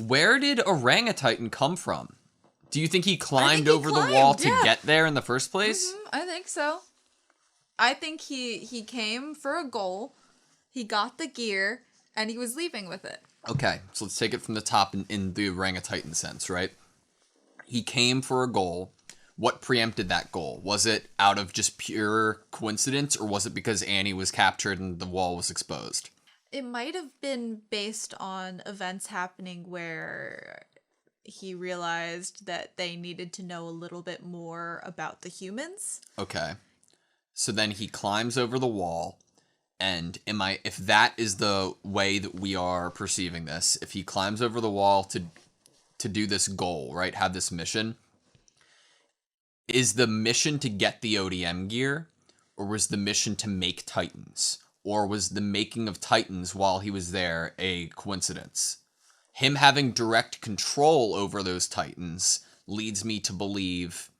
Where did Orangutan come from? Do you think he climbed over the wall to get there in the first place? I think so. I think he came for a goal, he got the gear, and he was leaving with it. Okay, so let's take it from the top in the orangutan sense, right? He came for a goal. What preempted that goal? Was it out of just pure coincidence, or was it because Annie was captured and the wall was exposed? It might have been based on events happening where he realized that they needed to know a little bit more about the humans. Okay. So then he climbs over the wall, and if that is the way that we are perceiving this, if he climbs over the wall to do this goal, right, have this mission, is the mission to get the ODM gear, or was the mission to make Titans? Or was the making of Titans while he was there a coincidence? Him having direct control over those Titans leads me to believe,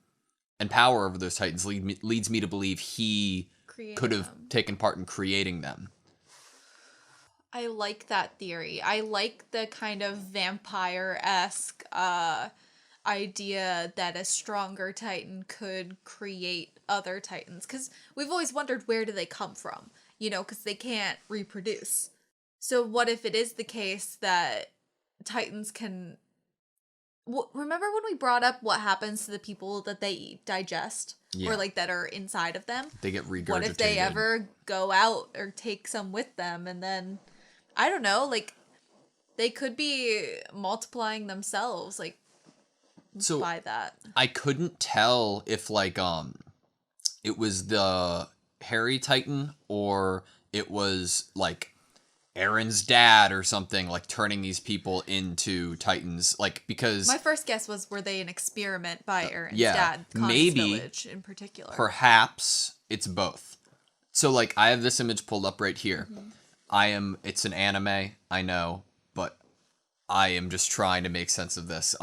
and power over those Titans leads me to believe he could have taken part in creating them. I like that theory. I like the kind of vampire-esque idea that a stronger Titan could create other Titans. Because we've always wondered, where do they come from? You know, because they can't reproduce. So what if it is the case that Titans can... Remember when we brought up what happens to the people that they digest? Yeah. Or, like, that are inside of them? They get regurgitated. What if they ever go out or take some with them and then... I don't know, like, they could be multiplying themselves, like, by that. I couldn't tell if, like, it was the Harry Titan or it was, like, Aaron's dad or something, like, turning these people into Titans, like, because... My first guess was, were they an experiment by Aaron's dad, Connie's village in particular? Perhaps it's both. So, like, I have this image pulled up right here. It's an anime, I know, but I am just trying to make sense of this.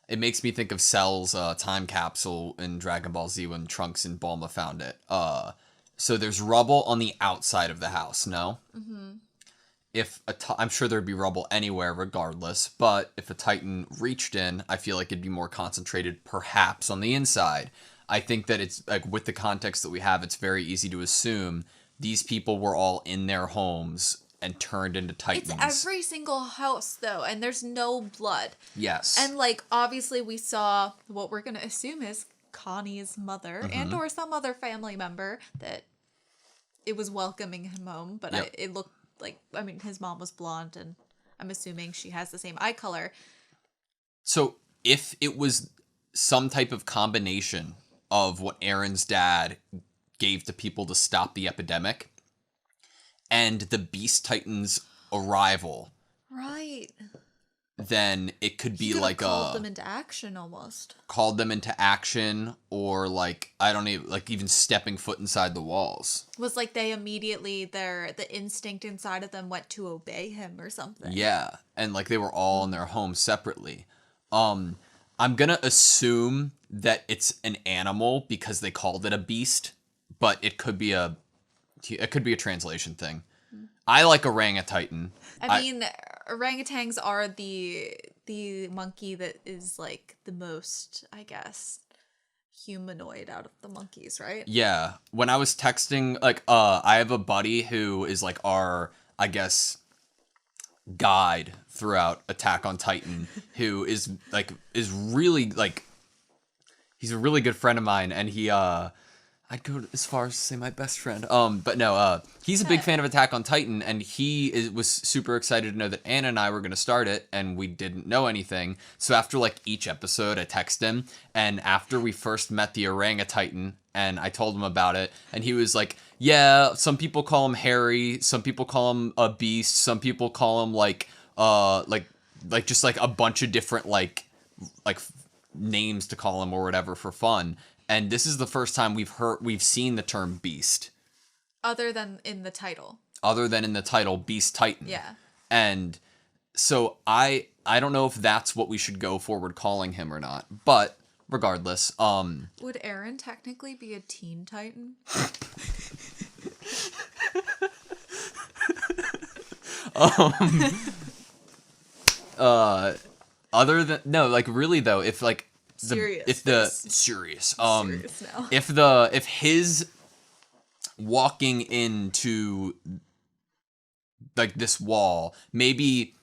It makes me think of Cell's time capsule in Dragon Ball Z when Trunks and Bulma found it. So there's rubble on the outside of the house, no? I'm sure there'd be rubble anywhere regardless, but if a Titan reached in, I feel like it'd be more concentrated perhaps on the inside. I think that it's, like, with the context that we have, it's very easy to assume these people were all in their homes and turned into Titans. It's every single house, though, and there's no blood. Yes. And, like, obviously we saw what we're going to assume is Connie's mother and or some other family member that it was welcoming him home, but it looked like, I mean, his mom was blonde, and I'm assuming she has the same eye color. So if it was some type of combination of what Aaron's dad gave to people to stop the epidemic and the Beast Titans' arrival, right, then it could be like called them into action almost. Called them into action, or like, I don't even, like, even stepping foot inside the walls. Was like they immediately, the instinct inside of them went to obey him or something. Yeah, and like they were all in their homes separately. I'm gonna assume that it's an animal because they called it a beast, but it could be a translation thing. I like orangutan. I mean, orangutans are the monkey that is, like, the most, I guess, humanoid out of the monkeys, right? Yeah. When I was texting, like, I have a buddy who is, like, our, I guess, guide throughout Attack on Titan, who is really, like, he's a really good friend of mine, and he, I'd go as far as to say my best friend. But no, he's a big fan of Attack on Titan, and he was super excited to know that Anna and I were going to start it, and we didn't know anything. So after, like, each episode, I text him, and after we first met the orangutan, and I told him about it, and he was like, yeah, some people call him Harry, some people call him a beast, some people call him, like just, like, a bunch of different, like names to call him or whatever for fun. And this is the first time we've seen the term beast. Other than in the title. Other than in the title, Beast Titan. Yeah. And so I don't know if that's what we should go forward calling him or not. But regardless, would Aaron technically be a teen Titan? other than no, like really though, if like Serious. if the serious Serious now. if his walking into like this wall, maybe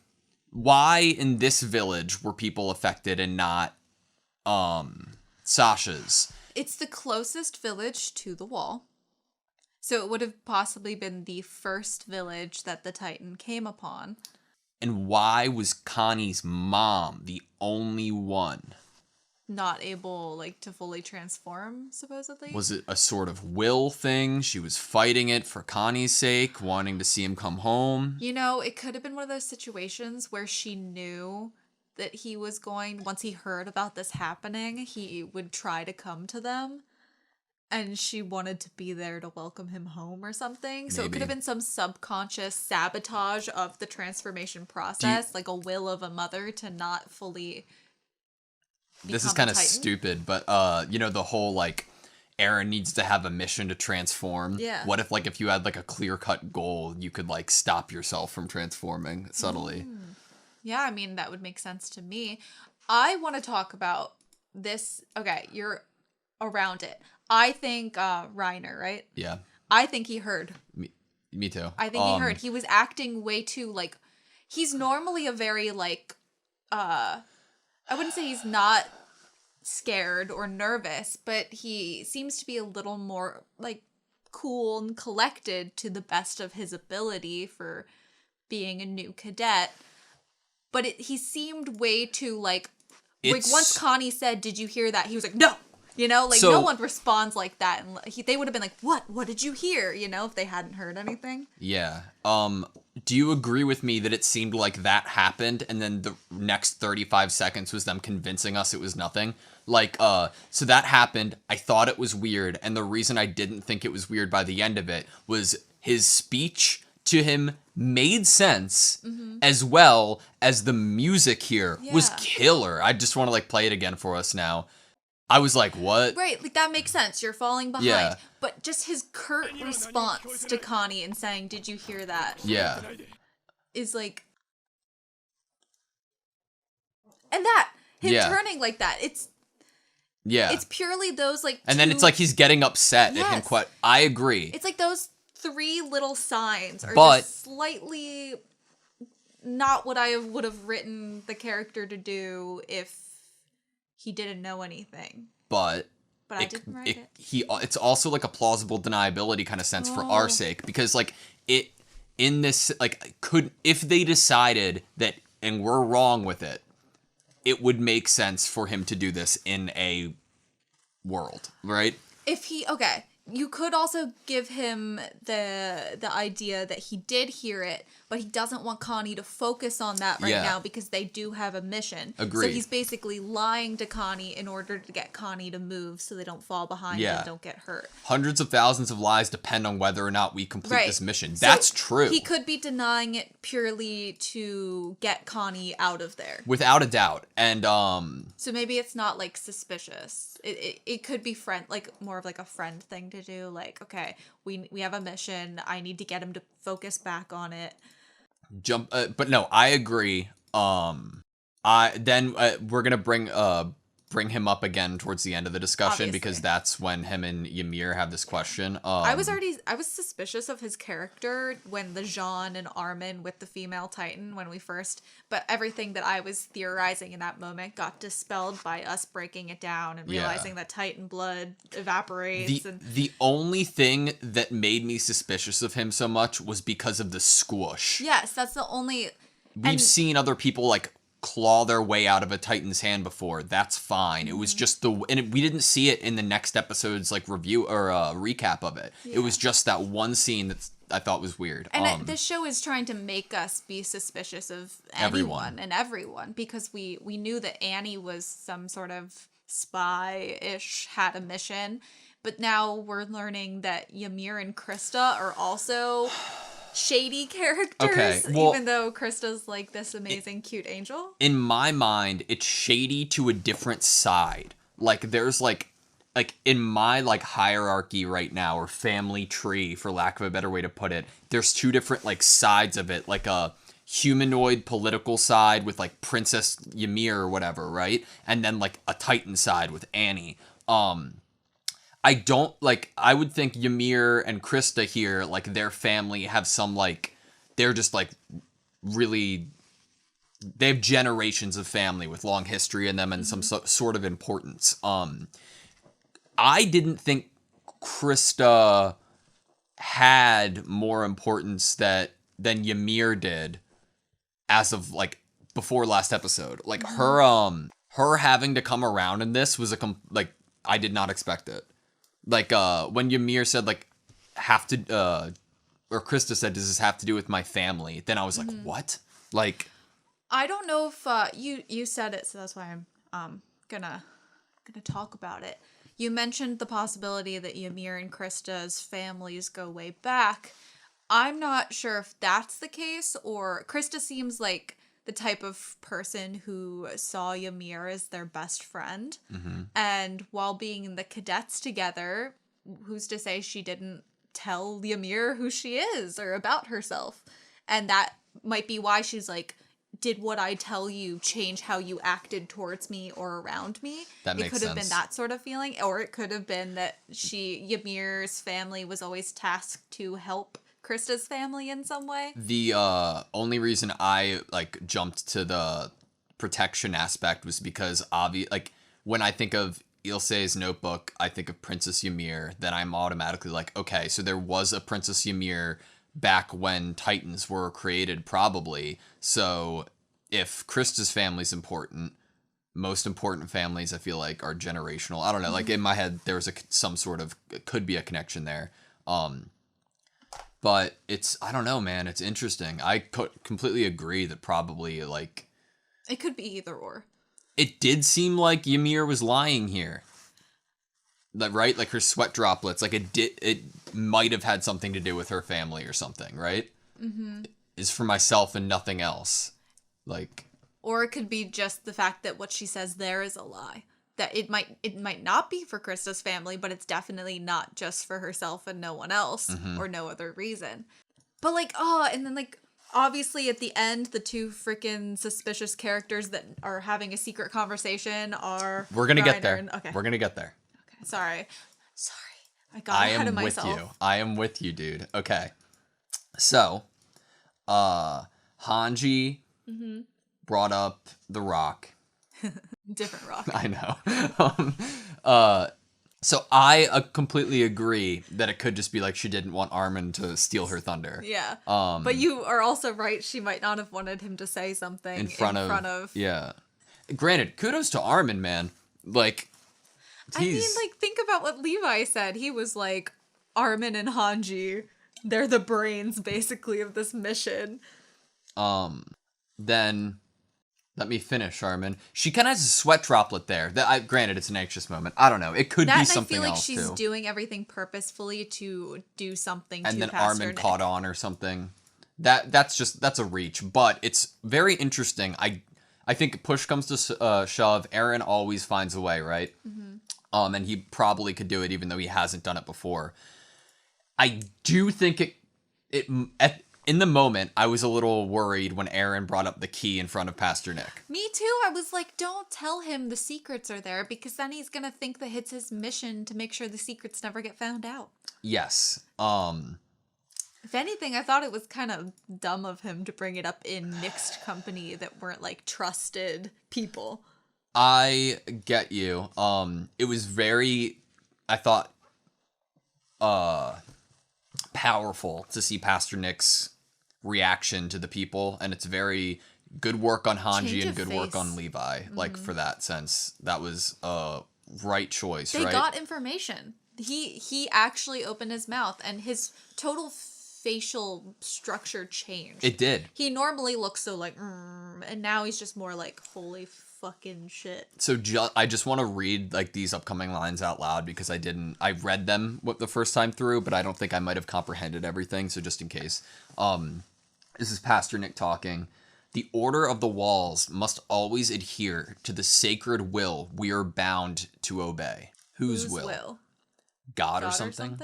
why in this village were people affected and not Sasha's? It's the closest village to the wall. So it would have possibly been the first village that the Titan came upon. And why was Connie's mom the only one? Not able, like, to fully transform, supposedly? Was it a sort of will thing? She was fighting it for Connie's sake, wanting to see him come home? You know, it could have been one of those situations where she knew that he was going, once he heard about this happening, he would try to come to them. And she wanted to be there to welcome him home or something. So it could have been some subconscious sabotage of the transformation process, like a will of a mother to not fully This is kind of stupid, but you know, the whole like Aaron needs to have a mission to transform. Yeah. What if like if you had like a clear-cut goal, you could like stop yourself from transforming subtly? Yeah, I mean, that would make sense to me. I want to talk about this. Okay, you're around it. I think Reiner, right? Yeah. I think he heard. Me too. I think he heard. He was acting way too, like, he's normally a very, like, I wouldn't say he's not scared or nervous, but he seems to be a little more, like, cool and collected to the best of his ability for being a new cadet. But he seemed way too, like once Connie said, "Did you hear that?" He was like, "No!" You know, like, no one responds like that. And they would have been like, What did you hear? You know, if they hadn't heard anything. Yeah. Do you agree with me that it seemed like that happened and then the next 35 seconds was them convincing us it was nothing? Like, so that happened. I thought it was weird. And the reason I didn't think it was weird by the end of it was his speech to him made sense, as well as the music here was killer. I just want to like play it again for us now. I was like, what? Right, like, that makes sense. You're falling behind. Yeah. But just his curt response to Connie and saying, "Did you hear that?" Yeah. Is like... And that, him turning like that, it's purely those, like, and then it's like he's getting upset at him quite... I agree. It's like those three little signs are But... just slightly not what I would have written the character to do if he didn't know anything. But I didn't write it. It's also like a plausible deniability kind of sense for our sake, because like it in this like if they decided that and we're wrong with it, it would make sense for him to do this in a world, right? You could also give him the idea that he did hear it, but he doesn't want Connie to focus on that right now because they do have a mission. Agreed. So he's basically lying to Connie in order to get Connie to move so they don't fall behind and don't get hurt. Hundreds of thousands of lives depend on whether or not we complete this mission. That's true. He could be denying it purely to get Connie out of there. Without a doubt. And so maybe it's not like suspicious. It could be more of like a friend thing to do. Like, okay, we have a mission. I need to get him to focus back on it. But no, I agree. We're gonna bring him up again towards the end of the discussion. Obviously. Because that's when him and Ymir have this question. I was suspicious of his character when the Jean and Armin with the female Titan but everything that I was theorizing in that moment got dispelled by us breaking it down and realizing that Titan blood evaporates. The only thing that made me suspicious of him so much was because of the squish. Yes, that's the only... We've seen other people like claw their way out of a Titan's hand before. That's fine. It was just we didn't see it in the next episode's like review or recap of it. Yeah. It was just that one scene that I thought was weird. And this show is trying to make us be suspicious of everyone because we knew that Annie was some sort of spy-ish, had a mission, but now we're learning that Ymir and Krista are also shady characters, even though Krista's like this amazing cute angel. In my mind, it's shady to a different side. Like there's like in my like hierarchy right now, or family tree for lack of a better way to put it, there's two different like sides of it. Like humanoid political side with like Princess Ymir or whatever, right? And then like a Titan side with Annie. I don't like, I would think Ymir and Krista here, like their family have some like, they're just like really, they have generations of family with long history in them and some sort of importance. I didn't think Krista had more importance than Ymir did as of like before last episode. Like her having to come around in this was like I did not expect it. Like when Ymir said like have to or Krista said, does this have to do with my family? Then I was like, what? Like, I don't know if you said it, so that's why I'm gonna talk about it. You mentioned the possibility that Ymir and Krista's families go way back. I'm not sure if that's the case, or Krista seems like the type of person who saw Ymir as their best friend. And while being in the cadets together, who's to say she didn't tell Ymir who she is or about herself? And that might be why she's like, did what I tell you change how you acted towards me or around me? That makes sense. It could have been that sort of feeling, or it could have been that Ymir's family was always tasked to help Krista's family in some way. The only reason I like jumped to the protection aspect was because like when I think of Ilse's notebook, I think of Princess Ymir, then I'm automatically like, okay, so there was a Princess Ymir back when Titans were created, probably. So if Krista's family's important, most important families I feel like are generational. I don't know, like in my head there was some sort of, it could be a connection there. But it's, I don't know, man, it's interesting. I completely agree that probably like it could be either or. It did seem like Ymir was lying here. Like, right? Like her sweat droplets, like it might have had something to do with her family or something, right? Is for myself and nothing else. Like, or it could be just the fact that what she says there is a lie. That it might not be for Krista's family, but it's definitely not just for herself and no one else or no other reason. But like, and then like, obviously at the end, the two freaking suspicious characters that are having a secret conversation are... We're going to get there. Okay. We're going to get there. Okay, sorry. I got ahead of myself. With you. I am with you, dude. Okay. So, Hanji brought up the rock. Different rock. I know. So I completely agree that it could just be like she didn't want Armin to steal her thunder. Yeah. But you are also right. She might not have wanted him to say something in front of. Yeah. Granted, kudos to Armin, man. Like, I mean, like, think about what Levi said. He was like, Armin and Hanji, they're the brains, basically, of this mission. Then... Let me finish, Armin. She kind of has a sweat droplet there. Granted, it's an anxious moment. I don't know. It could be something else, I feel like she's doing everything purposefully to do something to and then Pastor Armin Nick. caught on or something. That's a reach, but it's very interesting. I think push comes to shove. Aaron always finds a way, right? And he probably could do it even though he hasn't done it before. I do think in the moment, I was a little worried when Aaron brought up the key in front of Pastor Nick. Me too. I was like, don't tell him the secrets are there, because then he's going to think that it's his mission to make sure the secrets never get found out. Yes. If anything, I thought it was kind of dumb of him to bring it up in mixed company that weren't like trusted people. I get you. It was very, I thought, powerful to see Pastor Nick's reaction to the people, and it's very good work on Hanji and good work on Levi. Like, for that sense, that was a right choice. They got information. He actually opened his mouth, and his total facial structure changed. It did. He normally looks so like, and now he's just more like, holy fucking shit. So I just want to read like these upcoming lines out loud because I read them the first time through, but I don't think I might have comprehended everything. So just in case, this is Pastor Nick talking. The order of the walls must always adhere to the sacred will we are bound to obey. Whose will? God or something?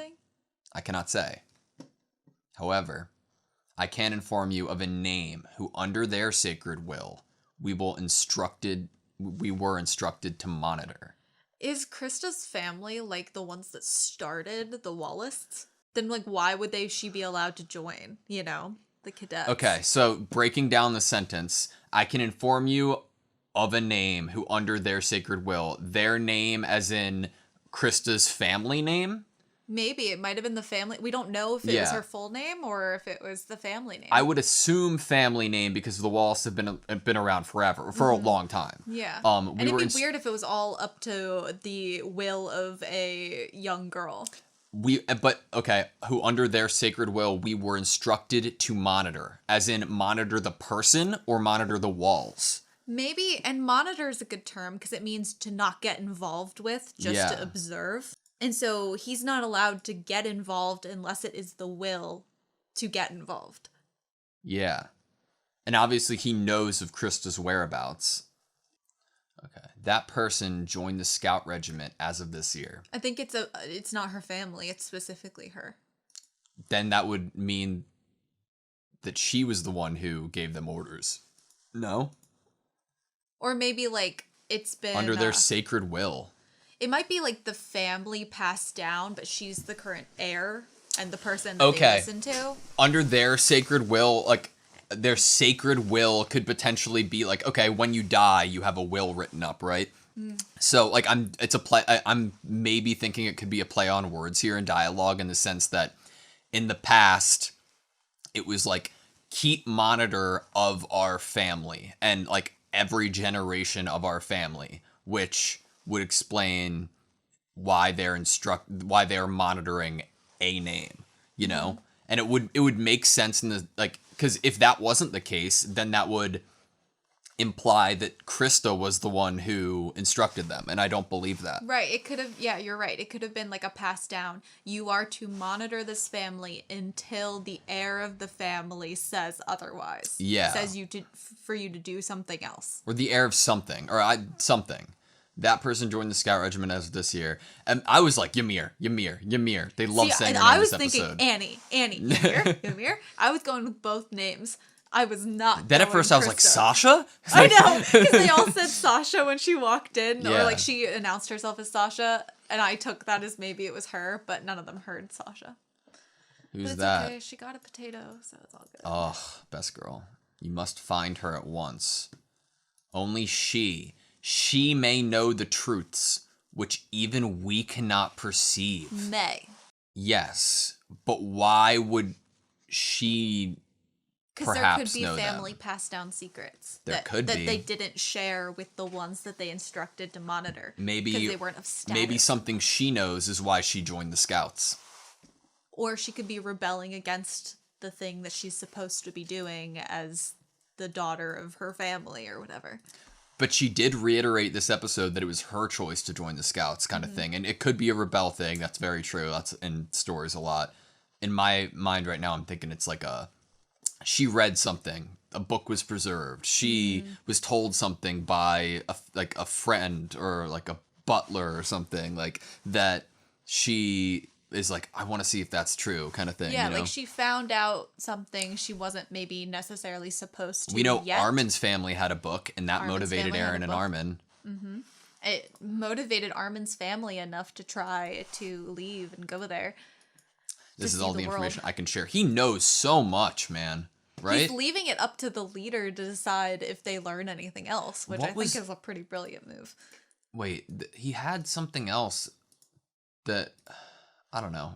I cannot say. However, I can inform you of a name who under their sacred will we were instructed to monitor. Is Krista's family like the ones that started the Wallace? Then like why would she be allowed to join, you know, the cadets? Okay, so breaking down the sentence, I can inform you of a name who under their sacred will, their name as in Krista's family name? Maybe it might have been the family. We don't know if it was her full name or if it was the family name. I would assume family name because the Wallace have been around forever, for a long time. Yeah. And it'd be weird if it was all up to the will of a young girl. Who under their sacred will we were instructed to monitor, as in monitor the person or monitor the walls. Maybe, and monitor is a good term because it means to not get involved with, just to observe. And so he's not allowed to get involved unless it is the will to get involved. Yeah. And obviously he knows of Krista's whereabouts. Okay. That person joined the scout regiment as of this year. I think it's not her family, it's specifically her. Then that would mean that she was the one who gave them orders. No? Or maybe like it's been under their sacred will. It might be like the family passed down, but she's the current heir and the person that they listen to. Under their sacred will, like their sacred will could potentially be like, okay, when you die, you have a will written up, right? So like I'm maybe thinking it could be a play on words here in dialogue in the sense that in the past it was like keep monitor of our family and like every generation of our family, which would explain why they're monitoring a name, you know? And it would make sense in the like, because if that wasn't the case, then that would imply that Krista was the one who instructed them, and I don't believe that. Right, it could have, yeah, you're right. It could have been like a pass down. You are to monitor this family until the heir of the family says otherwise. Yeah. Says for you to do something else. Or the heir of something, something. That person joined the scout regiment as of this year. And I was like, Ymir. They love saying her name I was this thinking episode. Annie, Ymir. I was going with both names. I was not. Then at first I was like, Sasha? I know, because they all said Sasha when she walked in. Yeah. Or like she announced herself as Sasha. And I took that as maybe it was her, but none of them heard Sasha. Who's that? Okay. She got a potato, so it's all good. Oh, best girl. You must find her at once. Only she may know the truths which even we cannot perceive. May. Yes, but why would she perhaps know them? Because there could be family passed down secrets that they didn't share with the ones that they instructed to monitor. Maybe because they weren't of status. Maybe something she knows is why she joined the Scouts. Or she could be rebelling against the thing that she's supposed to be doing as the daughter of her family or whatever. But she did reiterate this episode that it was her choice to join the Scouts kind of thing. And it could be a rebel thing. That's very true. That's in stories a lot. In my mind right now, I'm thinking it's like she read something. A book was preserved. She was told something by a friend or like a butler or something like that. She is like, I want to see if that's true kind of thing. Yeah, you know? like she found out something she wasn't maybe necessarily supposed to. We know yet. Armin's family had a book, and that motivated Aaron and Armin. Mm-hmm. It motivated Armin's family enough to try to leave and go there. This is all the information I can share. He knows so much, man. Right? He's leaving it up to the leader to decide if they learn anything else, which think is a pretty brilliant move. Wait, he had something else that... I don't know.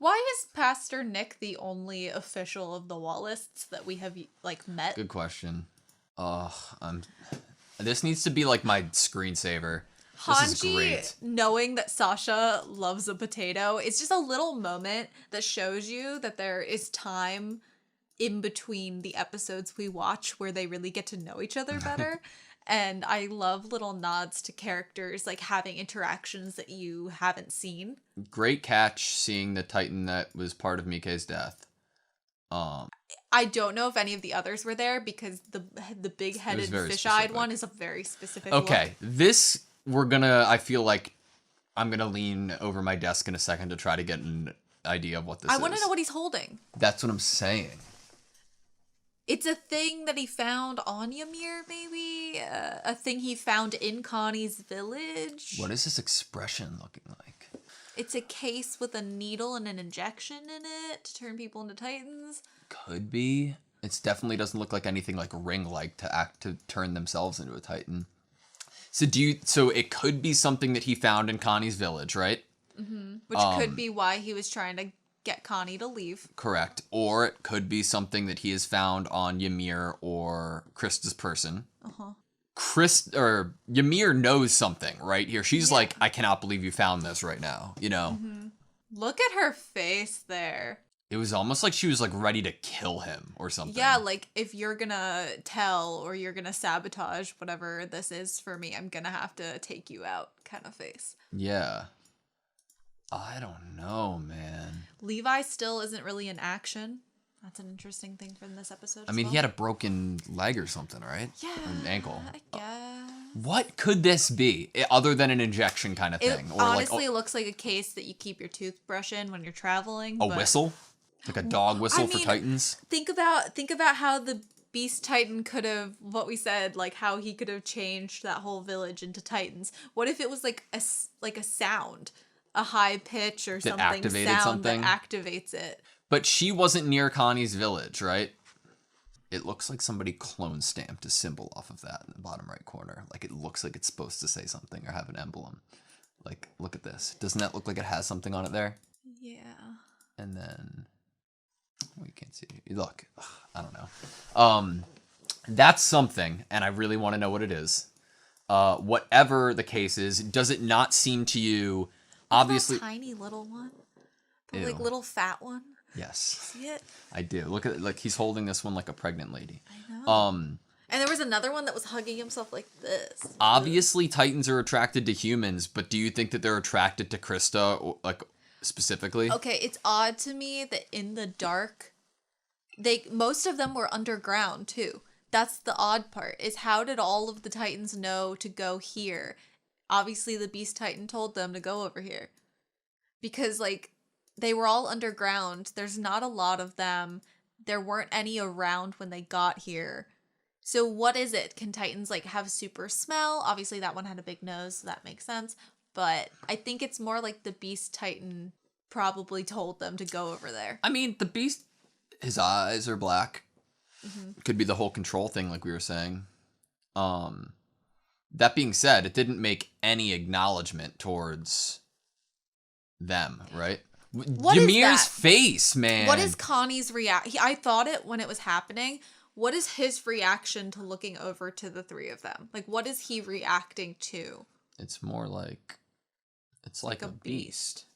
Why is Pastor Nick the only official of the Wallaces that we have like met? Good question. This needs to be like my screensaver. This is great. Knowing that Sasha loves a potato, it's just a little moment that shows you that there is time in between the episodes we watch where they really get to know each other better. And I love little nods to characters like having interactions that you haven't seen. Great catch seeing the Titan that was part of Mike's death. I don't know if any of the others were there because the big-headed fish-eyed one is a very specific Okay, look. I feel like I'm gonna lean over my desk in a second to try to get an idea of what this is. I want to know what he's holding. That's what I'm saying. It's a thing that he found on Ymir, maybe? A thing he found in Connie's village? What is this expression looking like? It's a case with a needle and an injection in it to turn people into titans. Could be. It definitely doesn't look like anything like ring-like to turn themselves into a titan. So it could be something that he found in Connie's village, right? Mm-hmm. Which could be why he was trying to get Connie to leave. Correct. Or it could be something that he has found on Ymir or Krista's person. Ymir knows something right here. She's like, I cannot believe you found this right now, you know? Mm-hmm. Look at her face there. It was almost like she was like ready to kill him or something. Yeah, like if you're gonna tell or you're gonna sabotage whatever this is for me, I'm gonna have to take you out kind of face. Yeah. I don't know, man. Levi still isn't really in action. That's an interesting thing from this episode. I mean, he had a broken leg or something, right? Yeah. Or an ankle. I guess. What could this be other than an injection kind of thing? It honestly looks like a case that you keep your toothbrush in when you're traveling. A whistle? Like a dog whistle for titans? Think about how the Beast Titan could have, what we said, like how he could have changed that whole village into titans. What if it was like a sound? A high pitch or something that activates it. But she wasn't near Connie's village, right? It looks like somebody clone stamped a symbol off of that in the bottom right corner. Like it looks like it's supposed to say something or have an emblem. Like, look at this. Doesn't that look like it has something on it there? Yeah. And then, you can't see it. Look, I don't know. That's something, and I really want to know what it is. Whatever the case is, does it not seem to you... Obviously, tiny little one, the like little fat one. Yes, see it? I do. Look at it, like he's holding this one like a pregnant lady. I know. And there was another one that was hugging himself like this. Obviously, titans are attracted to humans, but do you think that they're attracted to Krista, or, like specifically? Okay, it's odd to me that in the dark, most of them were underground too. That's the odd part. Is how did all of the titans know to go here? Obviously, the Beast Titan told them to go over here. Because, like, they were all underground. There's not a lot of them. There weren't any around when they got here. So what is it? Can titans, like, have super smell? Obviously, that one had a big nose, so that makes sense. But I think it's more like the Beast Titan probably told them to go over there. I mean, the Beast, his eyes are black. Mm-hmm. Could be the whole control thing, like we were saying. That being said, it didn't make any acknowledgement towards them, right? Ymir's face, man. What is Connie's reaction? I thought it when it was happening. What is his reaction to looking over to the three of them? Like, what is he reacting to? It's more like... It's like a beast.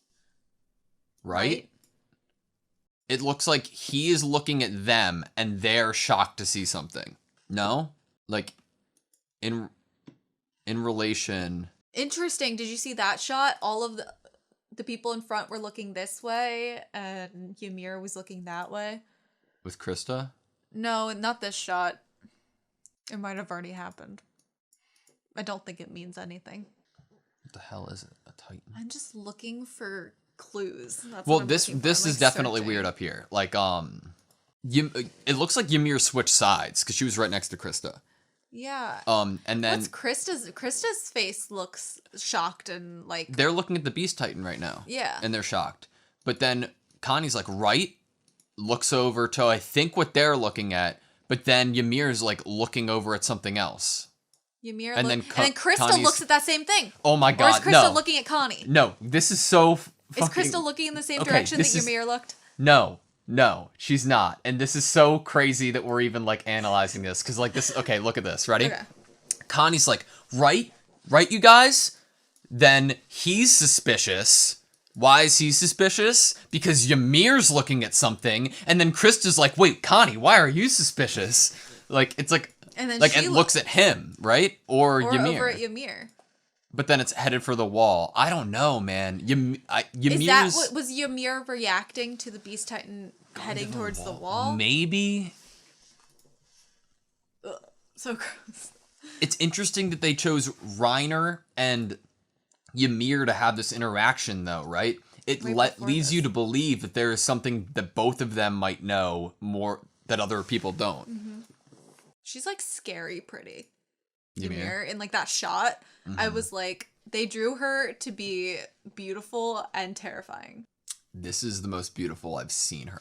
Right? It looks like he is looking at them and they're shocked to see something. No? Like, in relation... Interesting. Did you see that shot? All of the people in front were looking this way, and Ymir was looking that way. With Krista? No, not this shot. It might have already happened. I don't think it means anything. What the hell is it? A titan? I'm just looking for clues. Well, this is definitely weird up here. Like, it looks like Ymir switched sides because she was right next to Krista. Yeah. And then what's Krista's face looks shocked and like they're looking at the Beast Titan right now. Yeah. And they're shocked. But then Connie's like, right? Looks over to I think what they're looking at, but then Ymir's like looking over at something else. Ymir and then Krista Connie's... looks at that same thing. Oh my god, or is Krista looking at Connie? No, this is so Is Krista looking in the same direction that Ymir looked? No, she's not. And this is so crazy that we're even, like, analyzing this. Because, like, this... Okay, look at this. Ready? Okay. Connie's like, right, you guys? Then he's suspicious. Why is he suspicious? Because Ymir's looking at something. And then Krista's like, wait, Connie, why are you suspicious? Like, it's like... And then like, it looks at him, right? Or Ymir. Over at Ymir. But then it's headed for the wall. I don't know, man. Ymir's... Was Ymir reacting to the Beast Titan heading towards the wall? Maybe. Ugh, so gross. It's interesting that they chose Reiner and Ymir to have this interaction, though, right? It leads you to believe that there is something that both of them might know more that other people don't. She's like scary pretty. Ymir? In like that shot, I was like, they drew her to be beautiful and terrifying. This is the most beautiful I've seen her.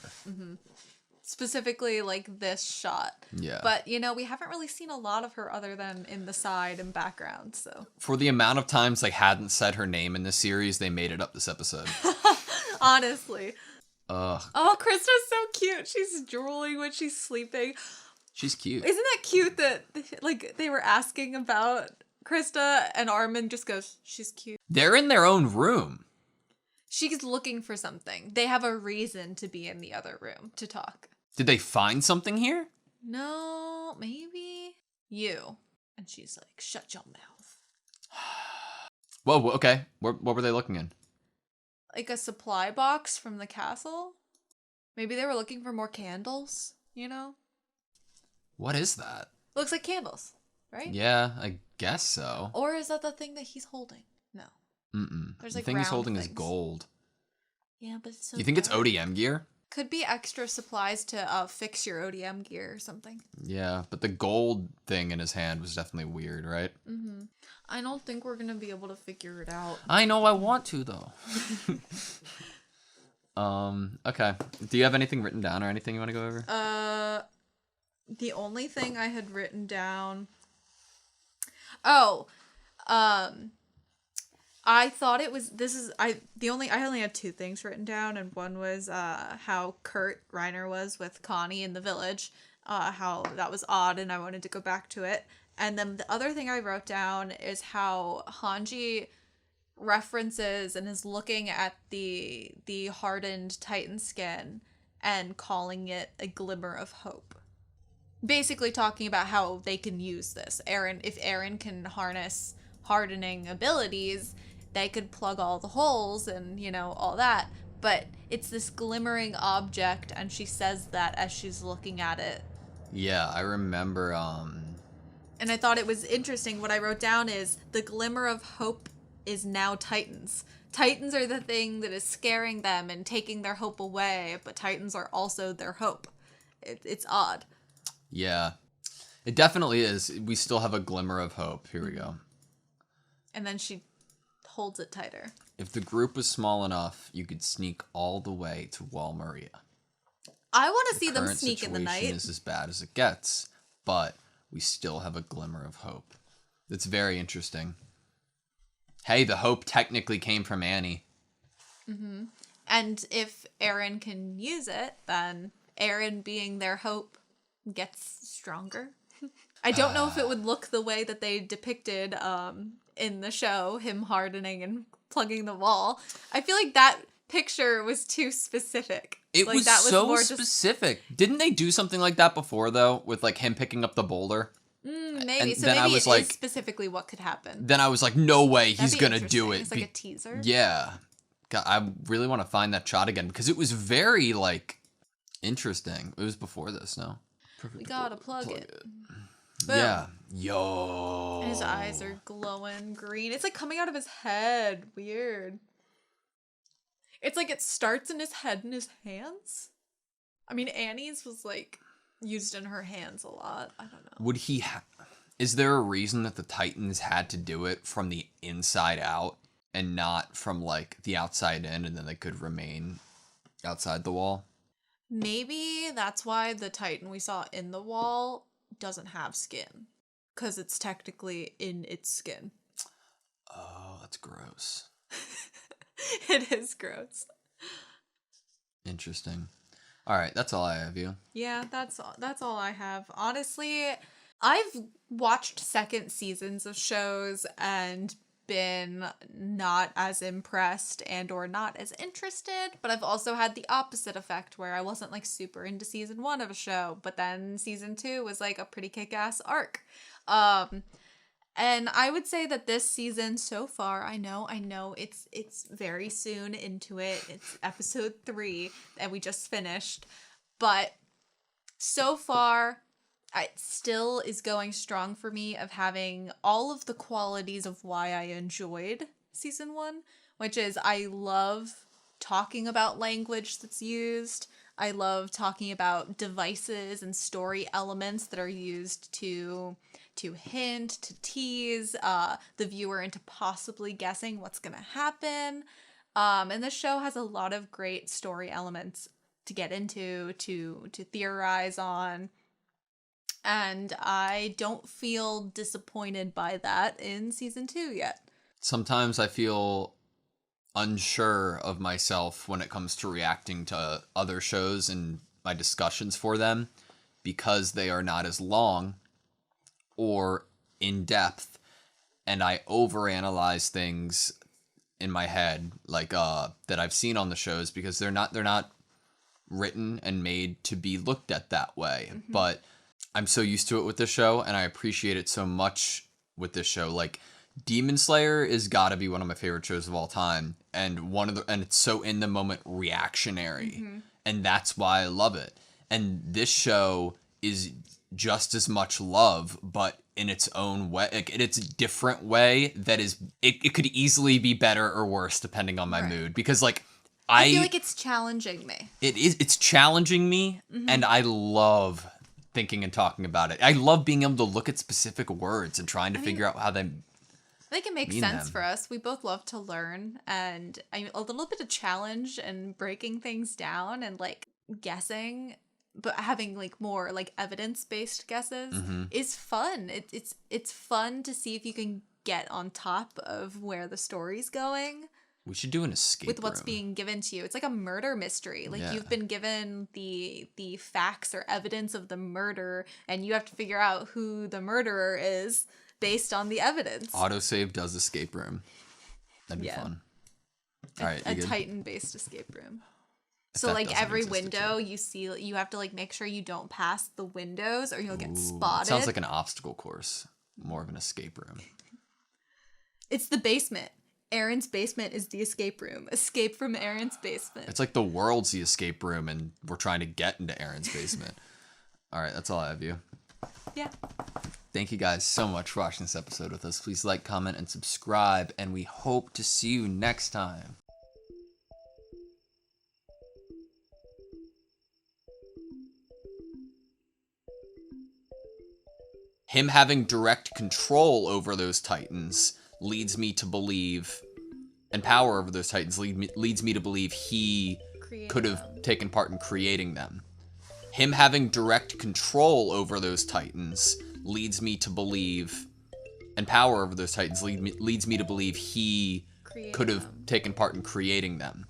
Specifically like this shot. Yeah. But, you know, we haven't really seen a lot of her other than in the side and background, so. For the amount of times they hadn't said her name in this series, they made it up this episode. Honestly. Ugh. Oh, Krista's so cute. She's drooling when she's sleeping. She's cute. Isn't that cute that, like, they were asking about Krista and Armin just goes, she's cute. They're in their own room. She's looking for something. They have a reason to be in the other room to talk. Did they find something here? No, maybe you. And she's like, shut your mouth. Whoa, okay. What were they looking in? Like a supply box from the castle? Maybe they were looking for more candles, you know? What is that? Looks like candles, right? Yeah, I guess so. Or is that the thing that he's holding? No. There's like the thing he's round holding is things. gold. Yeah, but it's so You think it's dark. ODM gear? Could be extra supplies to fix your ODM gear or something. Yeah, but the gold thing in his hand was definitely weird, right? I don't think we're gonna be able to figure it out. I know I want to, though. Okay. Do you have anything written down or anything you want to go over? The only thing I had written down... I thought it was... I only had two things written down, and one was how Kurt Reiner was with Connie in the village. How that was odd, and I wanted to go back to it. And then the other thing I wrote down is how Hanji references and is looking at the hardened Titan skin and calling it a glimmer of hope. Basically talking about how they can use this. If Eren can harness hardening abilities, they could plug all the holes and, you know, all that. But it's this glimmering object, and she says that as she's looking at it. Yeah, I remember, And I thought it was interesting. What I wrote down is the glimmer of hope is now Titans. Titans are the thing that is scaring them and taking their hope away, but Titans are also their hope. It's odd. Yeah, it definitely is. We still have a glimmer of hope. Here we go. And then she holds it tighter. If the group was small enough, you could sneak all the way to Wall Maria. I want to see them sneak in the night. The current situation is as bad as it gets, but we still have a glimmer of hope. It's very interesting. Hey, the hope technically came from Annie. And if Eren can use it, then Eren being their hope gets stronger. I don't know if it would look the way that they depicted in the show, him hardening and plugging the wall. I feel like that picture was too specific. It like, was that so more specific. Didn't they do something like that before, though? With, like, him picking up the boulder? Maybe. And So then maybe I was it like, is specifically what could happen. Then I was like, no way, That'd he's be gonna do interesting. it. It's like a teaser. Yeah. God, I really want to find that shot again, because it was very, like, interesting. It was before this, no? We gotta plug it. Boom. Yeah. Yo. His eyes are glowing green. It's like coming out of his head. Weird. It's like it starts in his head and his hands. I mean, Annie's was like used in her hands a lot. I don't know. Would he is there a reason that the Titans had to do it from the inside out and not from like the outside in, and then they could remain outside the wall? Maybe that's why the Titan we saw in the wall doesn't have skin. Because it's technically in its skin. Oh, that's gross. It is gross. Interesting. All right, that's all I have, you. Yeah, that's all I have. Honestly, I've watched second seasons of shows and been not as impressed and or not as interested, but I've also had the opposite effect where I wasn't like super into season 1 of a show, but then season 2 was like a pretty kick-ass arc. And I would say that this season so far, I know it's very soon into it. It's episode 3 and we just finished, but so far it still is going strong for me of having all of the qualities of why I enjoyed season 1, which is I love talking about language that's used. I love talking about devices and story elements that are used to hint, to tease the viewer into possibly guessing what's going to happen. And this show has a lot of great story elements to get into, to theorize on. And I don't feel disappointed by that in season 2 yet. Sometimes I feel unsure of myself when it comes to reacting to other shows and my discussions for them because they are not as long or in depth, and I overanalyze things in my head like that I've seen on the shows because they're not written and made to be looked at that way. Mm-hmm. But I'm so used to it with this show, and I appreciate it so much with this show. Like, Demon Slayer is gotta be one of my favorite shows of all time, and it's so in the moment reactionary, mm-hmm. and that's why I love it. And this show is just as much love, but in its own way, like, in its different way. That is, it could easily be better or worse depending on my mood, because like I feel like it's challenging me. It's challenging me, mm-hmm. and I love thinking and talking about it. I love being able to look at specific words and trying to figure out how they. I think it makes sense for us. We both love to learn, and a little bit of challenge and breaking things down and like guessing, but having like more like evidence-based guesses mm-hmm. is fun. It's fun to see if you can get on top of where the story's going. We should do an escape with what's being given to you. It's like a murder mystery. Like you've been given the facts or evidence of the murder, and you have to figure out who the murderer is based on the evidence. AutoSave does escape room. That'd be fun. All right, a Titan-based escape room. So like every window you see, you have to like make sure you don't pass the windows or you'll get spotted. Sounds like an obstacle course, more of an escape room. It's the basement. Aaron's basement is the escape room. Escape from Aaron's basement. It's like the world's the escape room, and we're trying to get into Aaron's basement. All right, that's all I have you. Yeah. Thank you guys so much for watching this episode with us. Please like, comment, and subscribe, and we hope to see you next time. Him having direct control over those Titans leads me to believe, and power over those Titans leads me to believe he could have taken part in creating them. Him having direct control over those Titans leads me to believe, and power over those Titans leads me to believe he could have taken part in creating them.